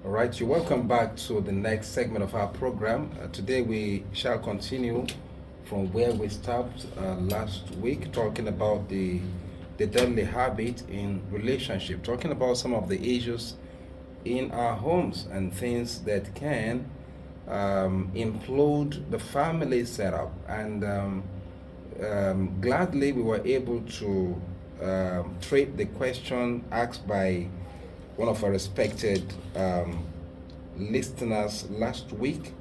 All right, you're welcome back to the next segment of our program. Today we shall continue from where we stopped last week, talking about the deadly habit in relationship, talking about some of the issues in our homes and things that can implode the family setup. And gladly we were able to treat the question asked by one of our respected listeners last week,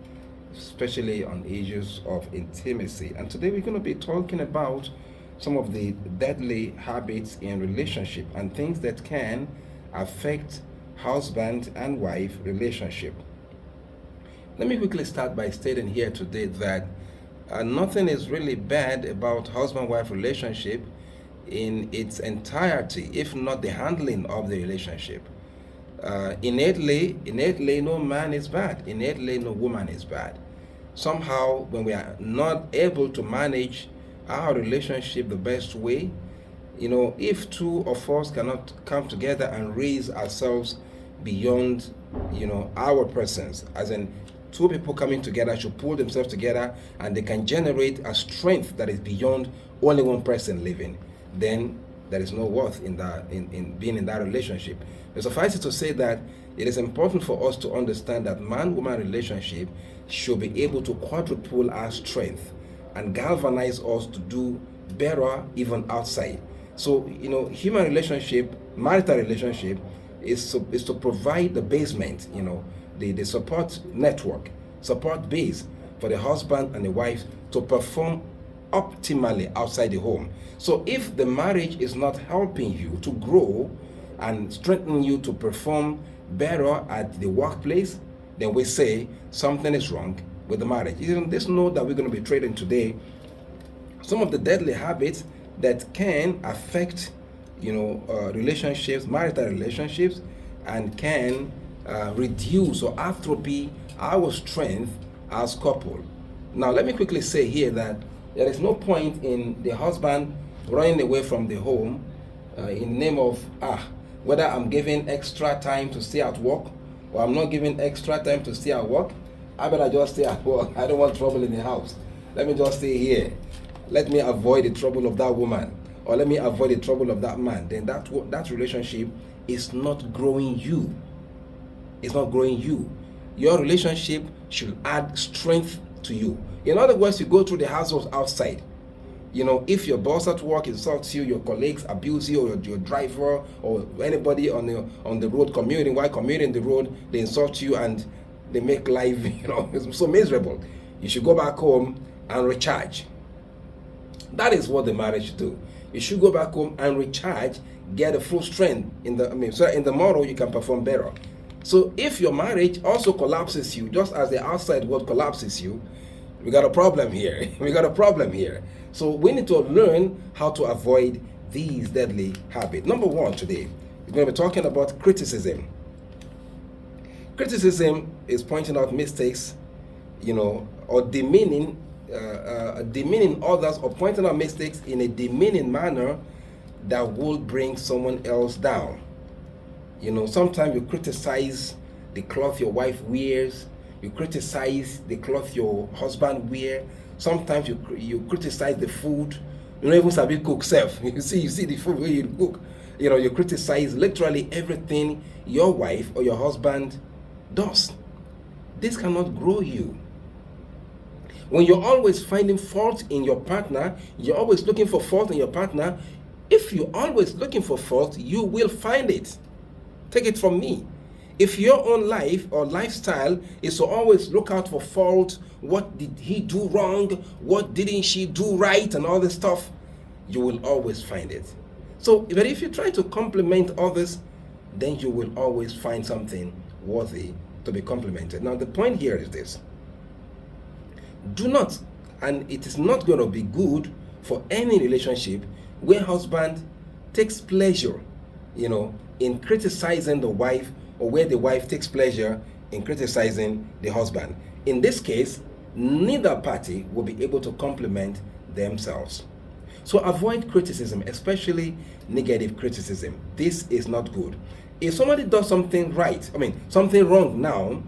especially on issues of intimacy. And today we're going to be talking about some of the deadly habits in relationship and things that can affect husband and wife relationship. Let me quickly start by stating here today that nothing is really bad about husband-wife relationship in its entirety, if not the handling of the relationship. Innately, no man is bad. Innately, no woman is bad. Somehow, when we are not able to manage our relationship the best way, if two of us cannot come together and raise ourselves beyond, our persons, as in two people coming together should pull themselves together and they can generate a strength that is beyond only one person living, then there is no worth in that in being in that relationship. But suffice it to say that it is important for us to understand that man-woman relationship should be able to quadruple our strength and galvanize us to do better even outside. So, human relationship, marital relationship, is to provide the basement, the support network, support base for the husband and the wife to perform optimally outside the home. So if the marriage is not helping you to grow and strengthen you to perform better at the workplace, then we say something is wrong with the marriage. In this note that we're going to be trading today, some of the deadly habits that can affect, relationships, marital relationships, and can reduce or atrophy our strength as couple. Now, let me quickly say here that there is no point in the husband running away from the home in the name of, whether I'm giving extra time to stay at work or I'm not giving extra time to stay at work, I better just stay at work. I don't want trouble in the house. Let me just stay here. Let me avoid the trouble of that woman, or let me avoid the trouble of that man. Then that relationship is not growing you. It's not growing you. Your relationship should add strength to you. In other words, you go through the household outside. If your boss at work insults you, your colleagues abuse you, or your driver, or anybody on the road commuting, while commuting the road, they insult you and they make life, it's so miserable. You should go back home and recharge. That is what the marriage should do. You should go back home and recharge, get a full strength so in the model you can perform better. So if your marriage also collapses you, just as the outside world collapses you, we got a problem here. We got a problem here. So we need to learn how to avoid these deadly habits. Number one today, we're going to be talking about criticism. Criticism is pointing out mistakes, or demeaning others, or pointing out mistakes in a demeaning manner that will bring someone else down. Sometimes you criticize the cloth your wife wears. You criticize the cloth your husband wear. Sometimes you criticize the food. You don't even sabi cook self. You see the food where you cook. You criticize literally everything your wife or your husband does. This cannot grow you. When you're always finding fault in your partner, you're always looking for fault in your partner. If you're always looking for fault, you will find it. Take it from me. If your own life or lifestyle is to always look out for fault, what did he do wrong, what didn't she do right, and all this stuff, you will always find it. So, but if you try to compliment others, then you will always find something worthy to be complimented. Now, the point here is this. Do not, and it is not going to be good for any relationship where husband takes pleasure, in criticizing the wife, or where the wife takes pleasure in criticizing the husband. In this case, neither party will be able to compliment themselves. So avoid criticism, especially negative criticism. This is not good. If somebody does something right, something wrong now,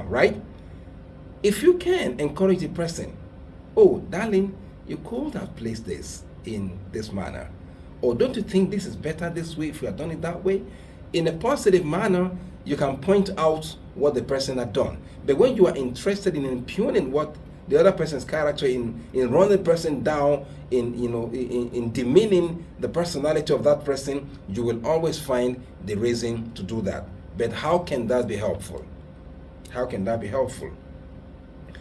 right? If you can encourage the person, oh, darling, you could have placed this in this manner. Or don't you think this is better this way if you had done it that way? In a positive manner, you can point out what the person had done. But when you are interested in impugning what the other person's character, in running the person down, in demeaning the personality of that person, you will always find the reason to do that. But how can that be helpful? How can that be helpful?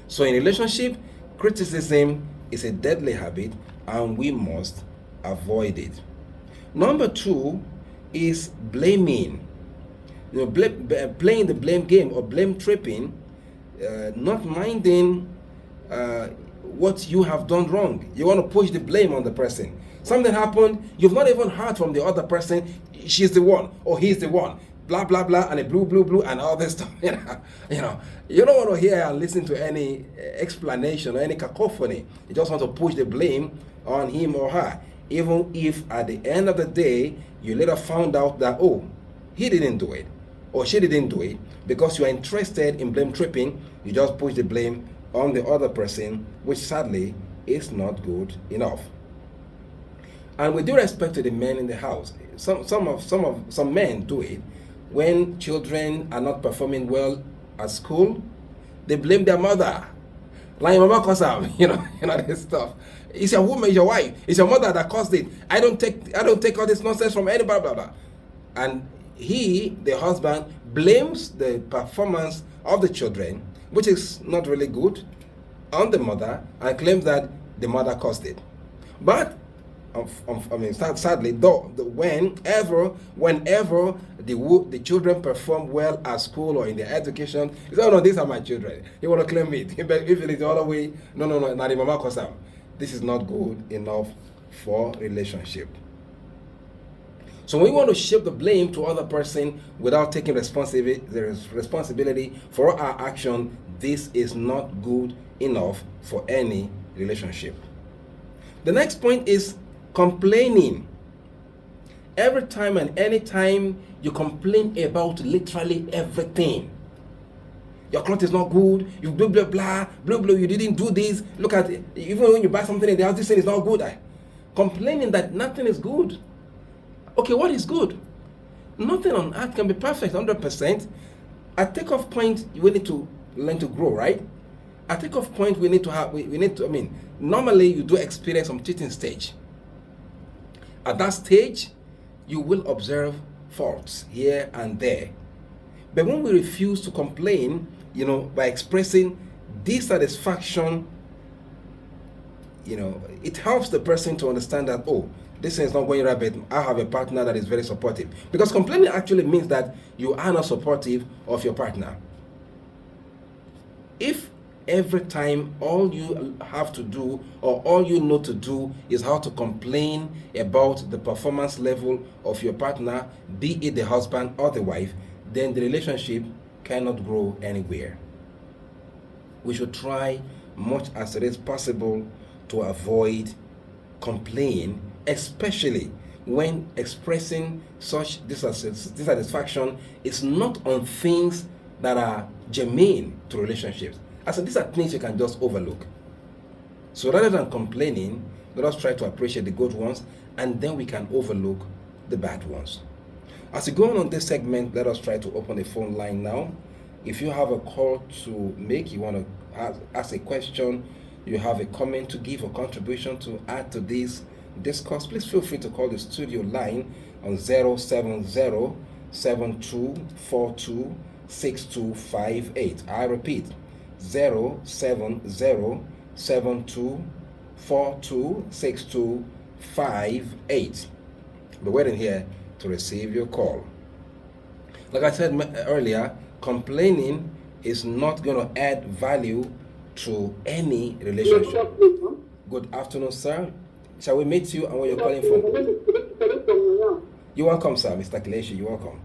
So in relationship, criticism is a deadly habit and we must avoid it. Number 2 is blaming. Playing the blame game or blame tripping, not minding what you have done wrong. You want to push the blame on the person. Something happened, you've not even heard from the other person, she's the one or he's the one. Blah blah blah and a blue and all this stuff. You don't want to hear and listen to any explanation or any cacophony. You just want to push the blame on him or her, even if at the end of the day you later found out that, oh, he didn't do it or she didn't do it. Because you are interested in blame tripping, you just push the blame on the other person, which sadly is not good enough. And with due respect to the men in the house, some men do it. When children are not performing well at school, they blame their mother. Like mama caused them, this stuff. It's your woman, it's your wife, it's your mother that caused it. I don't take all this nonsense from anybody, blah blah. And he, the husband, blames the performance of the children, which is not really good, on the mother, and claims that the mother caused it. But sadly, whenever the children perform well at school or in their education, you say, oh no, these are my children. You want to claim it. But if it is the other way, no, not the mama cause them. This is not good enough for relationship. So when we want to shift the blame to other person without taking responsibility for our action, this is not good enough for any relationship. The next point is complaining. Every time and any time you complain about literally everything. Your cloth is not good, you blah blah blah, blah blah, you didn't do this. Look at it. Even when you buy something in the house, this thing is not good. Complaining that nothing is good. Okay, what is good? Nothing on earth can be perfect 100%. At takeoff point, we need to learn to grow, right? At takeoff point, we need to normally you do experience some teething stage. At that stage, you will observe faults here and there. But when we refuse to complain, by expressing dissatisfaction, it helps the person to understand that, oh, this is not going right, but I have a partner that is very supportive. Because complaining actually means that you are not supportive of your partner. If every time all you have to do or all you know to do is how to complain about the performance level of your partner, be it the husband or the wife, then the relationship cannot grow anywhere. We should try much as it is possible to avoid complaining, especially when expressing such dissatisfaction is not on things that are germane to relationships. As these are things you can just overlook. So rather than complaining, let us try to appreciate the good ones, and then we can overlook the bad ones. As we go on this segment, let us try to open the phone line now. If you have a call to make, you want to ask a question, you have a comment to give or contribution to add to this discourse, please feel free to call the studio line on 070-7242-6258. I repeat, 070-7242-6258. We're waiting here to receive your call. Like I said earlier, complaining is not going to add value to any relationship. Good afternoon, sir. Shall we meet you and where you're calling from? You're welcome, sir, Mr. Kileshi. You're welcome.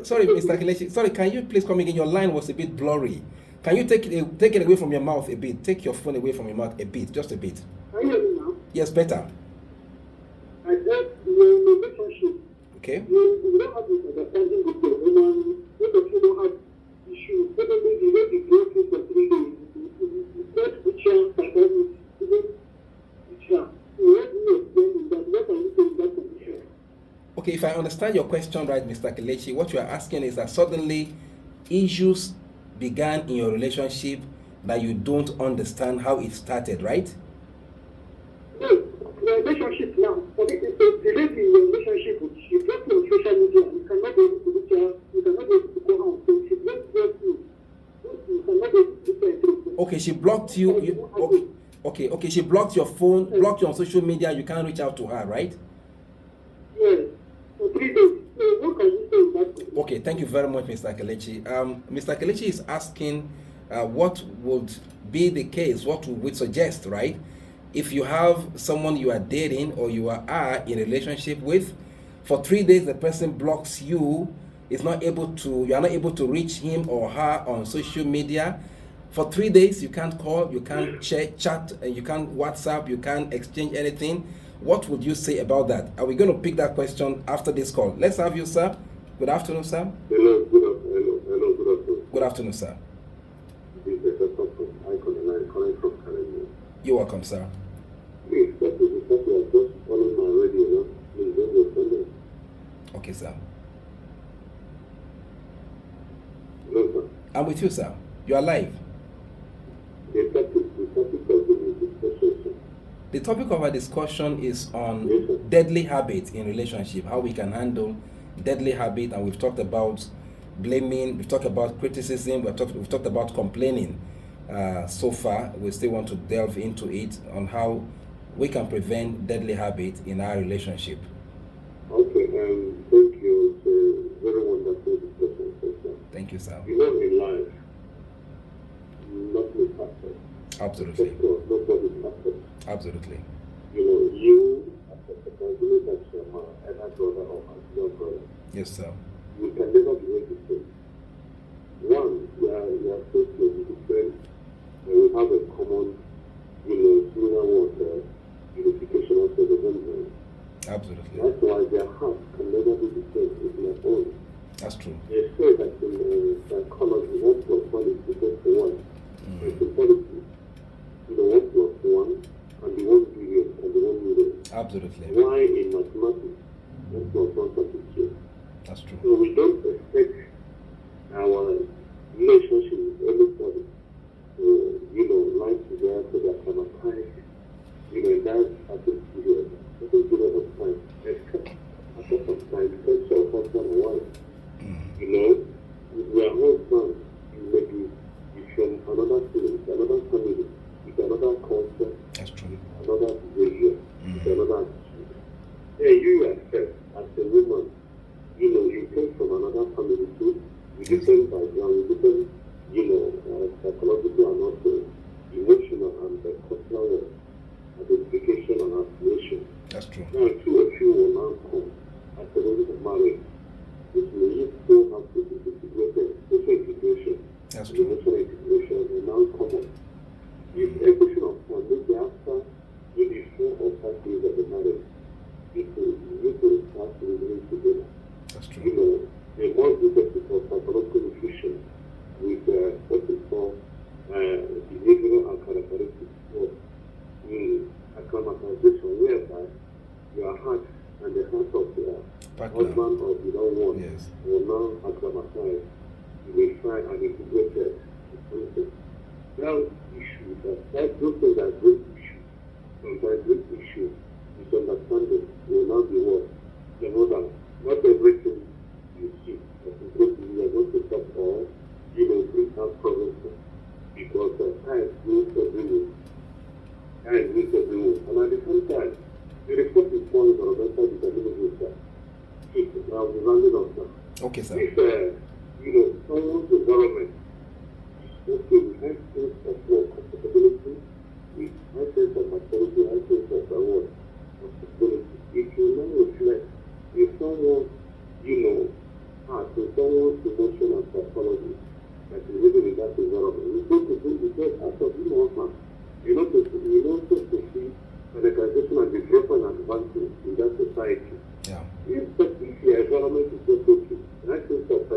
Sorry, Mr. Kelechi. Sorry, can you please come again? Your line was a bit blurry. Can you take it away from your mouth a bit? Take your phone away from your mouth a bit, just a bit. Can you hear me now? Yes, better. I said in a relationship, Okay. you don't have misunderstanding with your woman, both of you don't have issues. Suddenly you let it go through for 3 days. You get the chance and then you the chance. So what do you explain that? What are you saying in that condition? Okay, if I understand your question right, Mr. Kelechi, what you are asking is that suddenly issues began in your relationship that you don't understand how it started, right? No, the relationship now. But it's a lady in your relationship, she blocked you on social media. You cannot be able to reach her. You cannot be able to go out. So she blocked you. You cannot be able to reach her. Okay, she blocked you. Okay, she blocked your phone, blocked you on social media. You can't reach out to her, right? Yes, for 3 days. So what can you say in that condition? Okay, thank you very much, Mr. Kelechi. Mr. Kelechi is asking what would be the case, what we would suggest, right? If you have someone you are dating or you are in a relationship with, for 3 days the person blocks you, you are not able to reach him or her on social media. For 3 days you can't call, you can't chat, and you can't WhatsApp, you can't exchange anything. What would you say about that? Are we going to pick that question after this call? Let's have you, sir. Good afternoon, sir. Hello, good afternoon. Good afternoon, sir. This is a from Icon and I'm calling from Canada. You're welcome, sir. Please, that is because you are just following my radio, please don't go offended. Okay, sir. No, sir. I'm with you, sir. You are live. The topic of the discussion, sir. The topic of our discussion is on Yes, sir. deadly habits in relationship, how we can handle deadly habit, and we've talked about blaming, we've talked about criticism, we've talked about complaining. So far, we still want to delve into it on how we can prevent deadly habit in our relationship. Okay, thank you. It's a very wonderful discussion, sir. Thank you, sir. You know, in life, nothing is perfect. Absolutely. Of course, nobody is perfect. Absolutely. You know, you, as a person, that your elder brother or your brother, Yes, sir. you can never be able to say. One, you are so close with the friends, and we have a common, similar word, unification also the same. Absolutely. That's why their hearts can never be the same with their own. That's true. They say that in psychology, 1 plus 1 is equal to 1. In psychology, 1 plus 1 and the 1 billion and the 1 million. Absolutely. Why in mathematics, 1 plus 1 can be 2. That's true. So we don't expect our relationship with anybody to, lie together so that traumatized, in that certain period of time, except after some time, because your husband and wife, we are husbands, maybe from another place, another family, with another culture, That's true. another behavior, with another attitude. Yeah, you yourself, as a woman, you came from another family too, with different background, with different, psychological and also emotional and cultural identification and affiliation. That's true. Now, two of you will now come as a result of marriage. Which means you still have to be integrated, social integration. That's The true. emotional integration will now come up. If a question of time, maybe after maybe 4 or 5 years of the marriage, you will start to live together. That's true. A more difficult for psychological nutrition with what we call behavioral and characteristics of acclimatization, whereby your heart and the heart of your Partner. husband or the loved one Yes. will now acclimatize. You will try and integrate it. Now, issues that those things are great issues. Sometimes great issues, misunderstanding will now be what? You know that not everything you see that is going to be able to stop all, bring out problems because time rules everyone. Time rules everyone. And at the same time, the response is falling on the side determining yourself. Now, the rounding of that. Okay, sir. If, someone's environment is okay with high sense of comfortability, with high sense of maturity, high sense of responsibility, it will not reflect if someone in someone's emotion and psychology that is living in that environment. We think to do the best out of him or her. You know, to see radicalization and development and advancement in that society. Yeah. If the environment is not okay, in that sense of,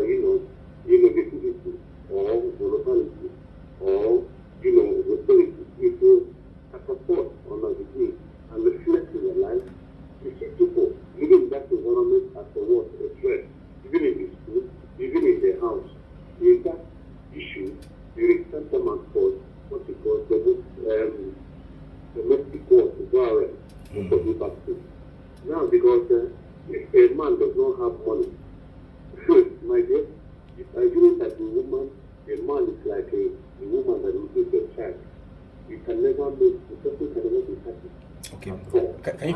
negativity or volatility or, volatility, if you have support on a degree and reflect in your life, you see people living in that environment as a what? A threat. Even in the school, even in the house. In that issue, there is tantamount for what you call domestic violence. Now, because if a man does not have money, my dear, I believe that a man is like a woman that will give a child. You can never make, the person can never be happy. Okay. Can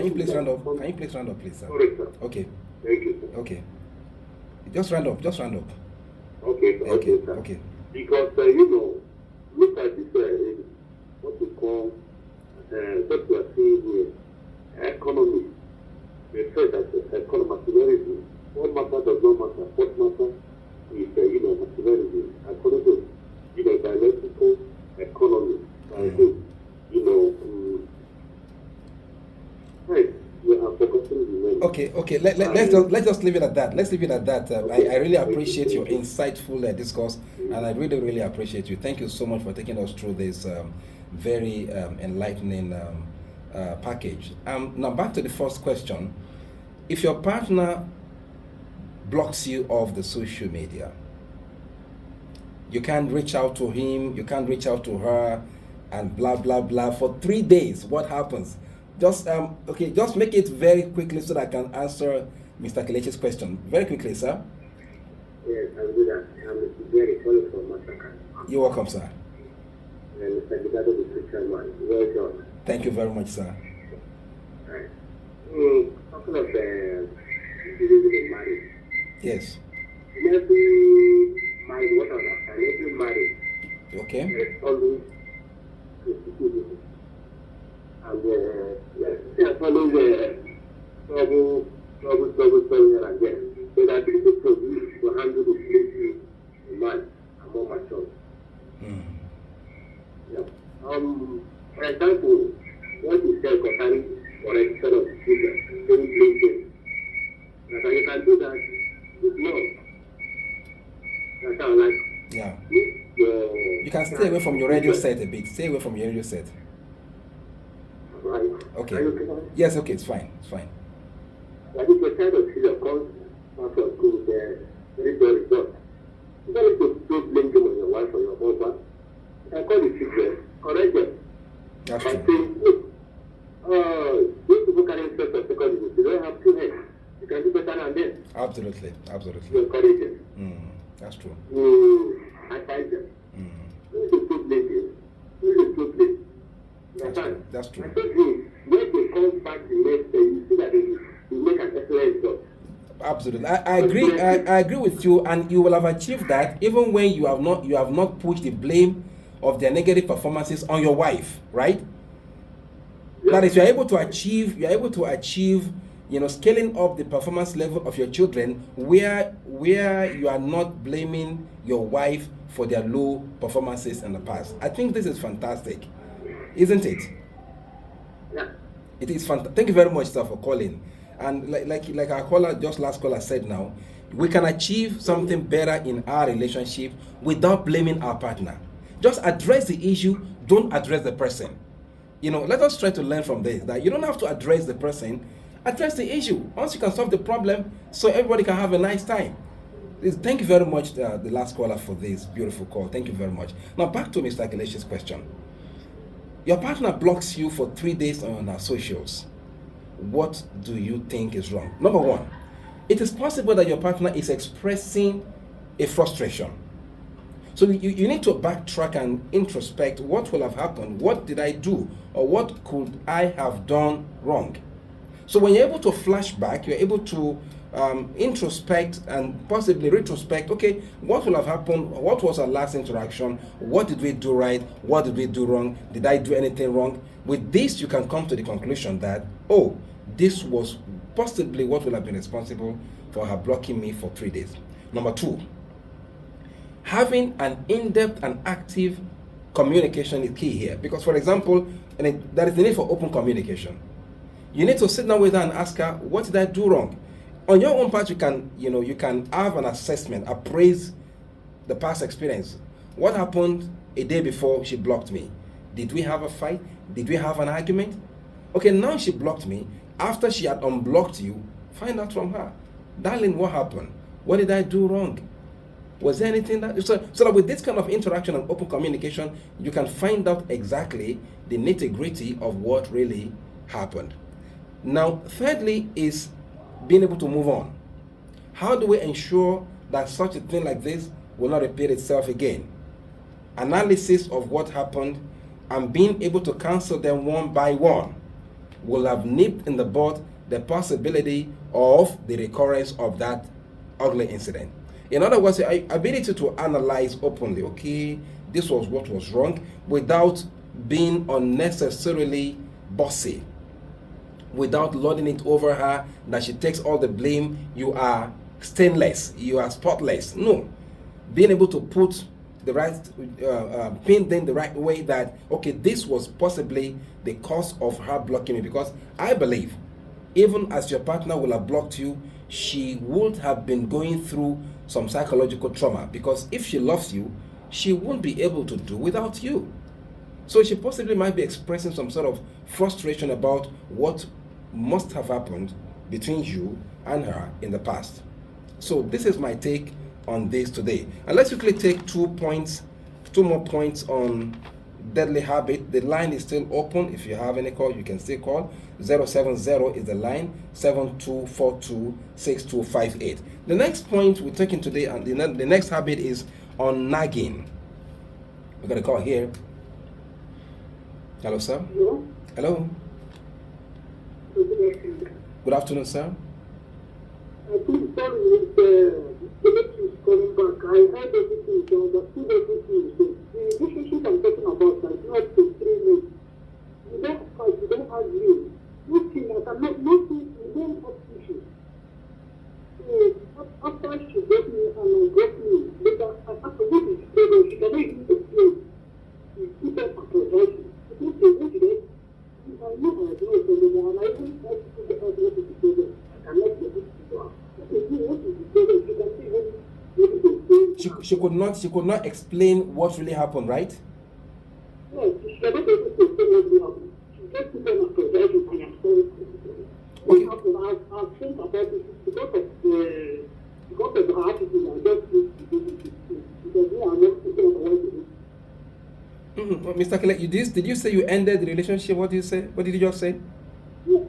you please round up? Can you please round up, please, sir? Sorry, sir. Okay. Thank you, sir. Okay. Just round up. Okay, sir. Okay. Okay, sir. Okay. Because, look at this, what we call, what we are seeing here, economy. They say that materialism, what matter does not matter. What matter is, materialism. According to, dialectical economy. I think, right, we are focusing on Okay. Let's just leave it at that. Let's leave it at that. I really appreciate your insightful discourse, and I really appreciate you. Thank you so much for taking us through this very enlightening package. Now back to the first question. If your partner blocks you off the social media, you can't reach out to him, you can't reach out to her, and blah blah blah for 3 days, what happens? Just just make it very quickly so that I can answer Mr. Kelechi's question. Very quickly, sir. Yes, I'll do that. I'm very sorry for Masaka. You're welcome, sir. And Mr. Gidado, the future man. Well done. Thank you very much, sir. Right. Talking of individual marriage. Yes. In every marriage, what and every marriage, Okay. there's always criticism. And there's always trouble here and there. So the ability to produce to handle the situation in man are more mature. Yeah. For example, what you said concerning correction of children, don't blame them. That you can do that with love. That's how I like. Yeah. You can stay away from your radio set a bit. Stay away from your radio set. Right. Okay. Are you okay? Yes, okay, it's fine. It's fine. But if your child or children comes out from school with a very good result, you don't need to blame them on your wife or your husband. You can call the children, correct them. That's And true. say, look, these people carrying first or second degree, they don't have 2 heads. You can do better than them. Absolutely. You encourage them. That's true. You advise them. Who is the two places? Who is the two places? That's true. I think when they come back the next day, you see that they make an excellent job. Absolutely. I agree. I agree with you, and you will have achieved that even when you have not pushed the blame of their negative performances on your wife, right? Yeah. That is, you're able to achieve, scaling up the performance level of your children where you are not blaming your wife for their low performances in the past. I think this is fantastic, isn't it? Yeah. It is fantastic. Thank you very much, sir, for calling. And like our caller, just last caller said now, we can achieve something better in our relationship without blaming our partner. Just address the issue, don't address the person. Let us try to learn from this, that you don't have to address the person, address the issue. Once you can solve the problem, so everybody can have a nice time. Thank you very much, the last caller, for this beautiful call. Thank you very much. Now back to Mr. Kelechi's question. Your partner blocks you for 3 days on our socials. What do you think is wrong? Number one, it is possible that your partner is expressing a frustration. So you need to backtrack and introspect what will have happened, what did I do, or what could I have done wrong. So when you're able to flash back, you're able to introspect and possibly retrospect, okay, what will have happened, what was our last interaction, what did we do right, what did we do wrong, did I do anything wrong? With this, you can come to the conclusion that, this was possibly what will have been responsible for her blocking me for 3 days. Number two, having an in-depth and active communication is key here. Because, for example, there is the need for open communication. You need to sit down with her and ask her, what did I do wrong? On your own part, you can have an assessment, appraise the past experience. What happened a day before she blocked me? Did we have a fight? Did we have an argument? Okay, now she blocked me. After she had unblocked you, find out from her. Darling, what happened? What did I do wrong? Was there anything that... So that with this kind of interaction and open communication, you can find out exactly the nitty-gritty of what really happened. Now, thirdly is being able to move on. How do we ensure that such a thing like this will not repeat itself again? Analysis of what happened and being able to cancel them one by one will have nipped in the bud the possibility of the recurrence of that ugly incident. In other words, the ability to analyze openly, okay, this was what was wrong, without being unnecessarily bossy, without lording it over her, that she takes all the blame, you are stainless, you are spotless. No. Being able to put the right, pin them the right way that, okay, this was possibly the cause of her blocking me. Because I believe, even as your partner will have blocked you, she would have been going through some psychological trauma. Because if she loves you, she won't be able to do without you. So she possibly might be expressing some sort of frustration about what must have happened between you and her in the past. So this is my take on this today. And let's quickly take 2 more points on deadly habit. The line is still open. If you have any call, you can still call. 070 is the line, 72426258. The next point we're taking today, and the next habit is on nagging. We're going to call here. Hello, sir. Hello? Hello. Good afternoon, sir. I think sorry if the connection is coming back. I heard everything, I understood everything. So the relationship I'm talking about, like not for 3 months. You don't fight, you don't argue. Nothing, I cannot, nothing, you don't have issues. So after she got me and I got me, later, after this is stable, she cannot even explain. She keep on apologizing. I don't say, what did I know I don't know anymore, and I even try to figure out what is the problem. I cannot get it to her. She could not explain what really happened, right? Yes, she cannot be able to explain what really happened. She just keep on apologizing and I'm sorry. What happened? I think about it because of her attitude. I just need to do it because we are not speaking about what to do. Mr. Kele, did you say you ended the relationship? What did you say? What did you just say? Yes,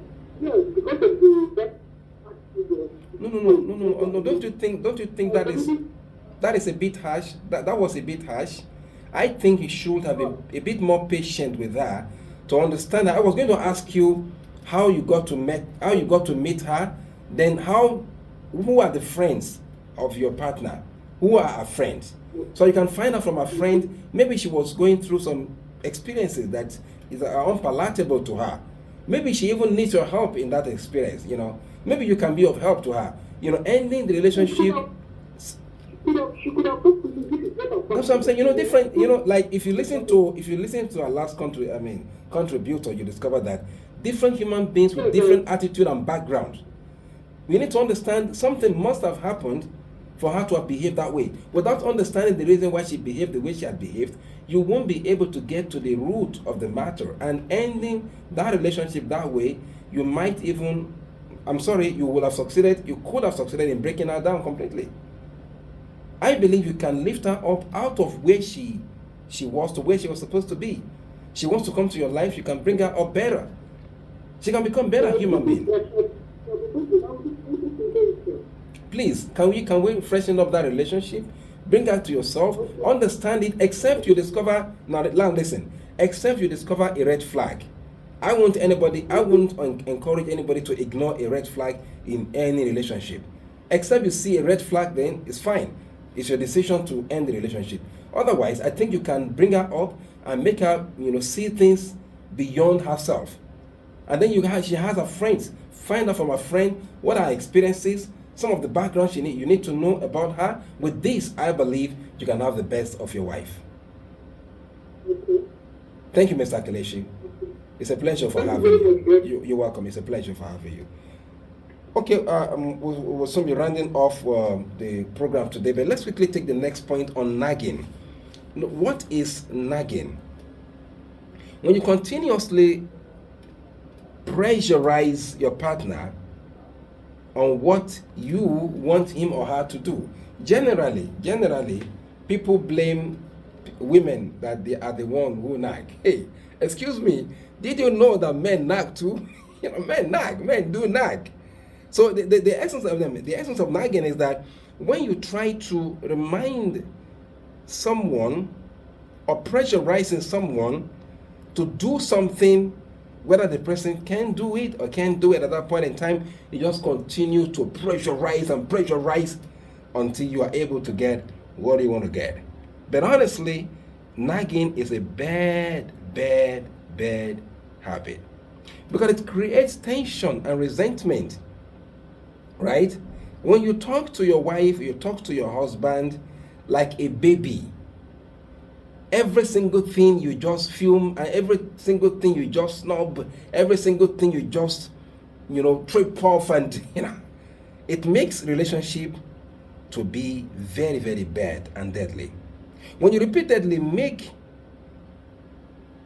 because of that attitude. No. Don't you think that is a bit harsh? That was a bit harsh. I think you should have been a bit more patient with her to understand that. I was going to ask you how you got to meet her, then who are the friends of your partner? Who are her friends? So you can find out from a friend, maybe she was going through some experiences that is unpalatable to her. Maybe she even needs your help in that experience, Maybe you can be of help to her. Ending the relationship. She could have talked to me. That's what I'm saying. Different. Like if you listen to our last contributor, you discover that different human beings with different attitude and background. We need to understand something must have happened for her to have behaved that way. Without understanding the reason why she behaved the way she had behaved, you won't be able to get to the root of the matter. And ending that relationship that way, you might even, you will have succeeded, you could have succeeded in breaking her down completely. I believe you can lift her up out of where she was to where she was supposed to be. She wants to come to your life, you can bring her up better. She can become better human being. Please, can we freshen up that relationship? Bring her to yourself, understand it, except you discover, except you discover a red flag. I won't encourage anybody to ignore a red flag in any relationship. Except you see a red flag, then it's fine. It's your decision to end the relationship. Otherwise, I think you can bring her up and make her, see things beyond herself. And then she has her friends. Find out from her friend what her experiences, some of the background you need to know about her. With this, I believe you can have the best of your wife. Okay. Thank you, Mr. Kelechi. It's a pleasure for Thank having you very much, sir. you. You're welcome. It's a pleasure for having you. Okay, we'll soon be rounding off the program today, but let's quickly take the next point on nagging. What is nagging? When you continuously pressurize your partner on what you want him or her to do. Generally, people blame women that they are the one who nag. Hey, excuse me, did you know that men nag too? Men nag, men do nag. So the essence of them, the essence of nagging is that when you try to remind someone or pressurizing someone to do something, whether the person can do it or can't do it at that point in time, you just continue to pressurize and pressurize until you are able to get what you want to get. But honestly, nagging is a bad habit because it creates tension and resentment, right? When you talk to your wife, you talk to your husband like a baby. Every single thing you just fume, and every single thing you just snub, every single thing you just, trip off, and it makes relationship to be very bad and deadly. When you repeatedly make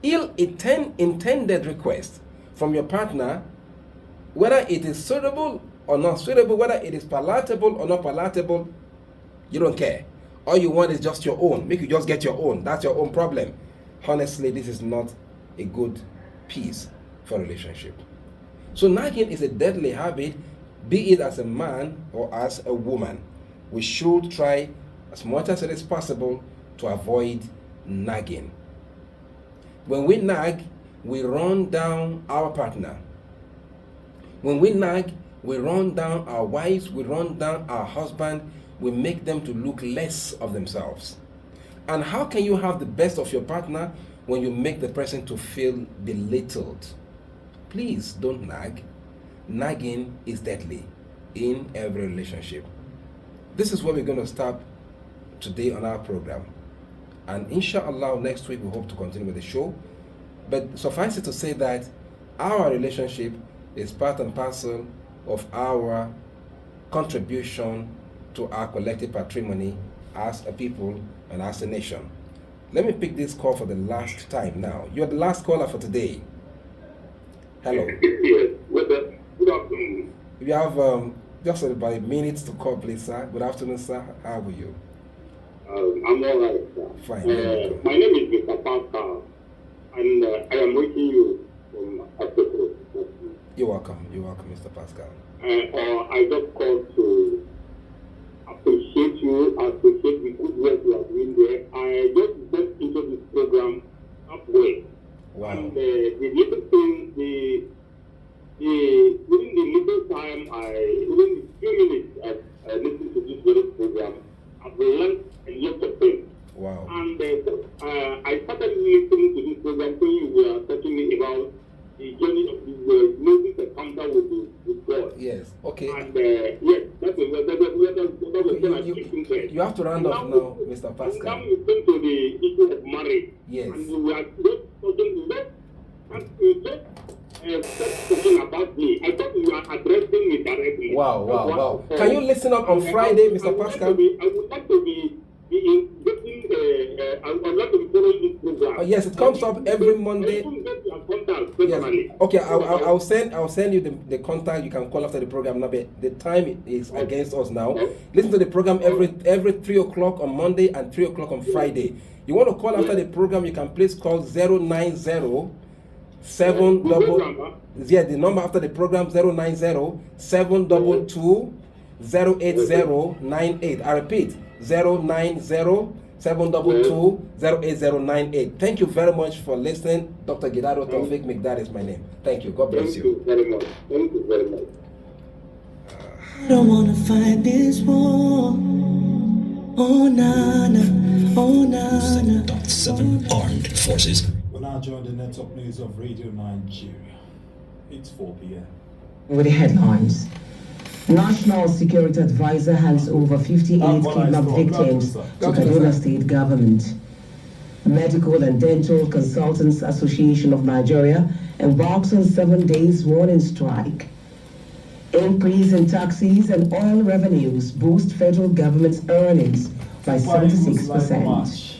ill-intended requests from your partner, whether it is suitable or not suitable, whether it is palatable or not palatable, you don't care. All you want is just your own. Make you just get your own. That's your own problem. Honestly, this is not a good piece for a relationship. So nagging is a deadly habit, be it as a man or as a woman. We should try as much as it is possible to avoid nagging. When we nag, we run down our partner. When we nag, we run down our wives, we run down our husband, we make them to look less of themselves. And how can you have the best of your partner when you make the person to feel belittled? Please don't nag. Nagging is deadly in every relationship. This is where we're going to stop today on our program. And inshallah, next week we hope to continue with the show. But suffice it to say that our relationship is part and parcel of our contribution to our collective patrimony as a people and as a nation. Let me pick this call for the last time now. You're the last caller for today. Hello. Yes, good afternoon. You have just about a minute to call, please, sir. Good afternoon, sir. How are you? I'm all right, sir. Fine. My name is Mr. Pascal, and I am reaching you from Africa. You're welcome, Mr. Pascal. I just called to appreciate you, appreciate the good work you are doing there. I just went into this program halfway. Wow. And the little thing, within the little time, within the few minutes I listened to this very program, I've learned a lot of things. Wow. And I started listening to this program when you were talking about the journey of this Moses' encounter with God. Yes. Okay. And yes, that was when I speak interest. You have to round off now, Mr. Pascal. Now you came to the issue of marriage. Yes. And you were just talking about me. I thought you were addressing me directly. Wow. Can you listen up on Friday, Mr. Pascal? I would like to be I would like to be following this program. Yes, it comes up every Monday. Yes. Okay, I'll send you the contact. You can call after the program now. But the time is against us now. Listen to the program every 3 o'clock on Monday and 3 o'clock on Friday. You want to call after the program? You can please call 090 the number after the program 090 722 08098. I repeat 090 722 08098. Thank you very much for listening. Dr. Gidado Taufik Migdad is my name. Thank you. God bless you. Thank you very much. Thank you very much. I don't wanna fight this war. Oh nana, oh nana. 7 armed forces. We're now joined in the top news of Radio Nigeria. It's 4 p.m. With the headlines. National Security Advisor hands over 58 kidnapped victims to Kaduna State government. Medical and Dental Consultants Association of Nigeria embarks on 7 days warning strike. Increase in taxes and oil revenues boost federal government's earnings by 76%.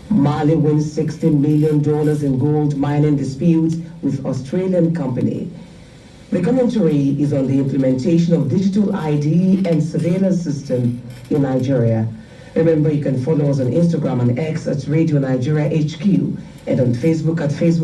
Mali wins $16 million in gold mining dispute with Australian company. The commentary is on the implementation of digital ID and surveillance system in Nigeria. Remember, you can follow us on Instagram and X at Radio Nigeria HQ and on Facebook at Facebook.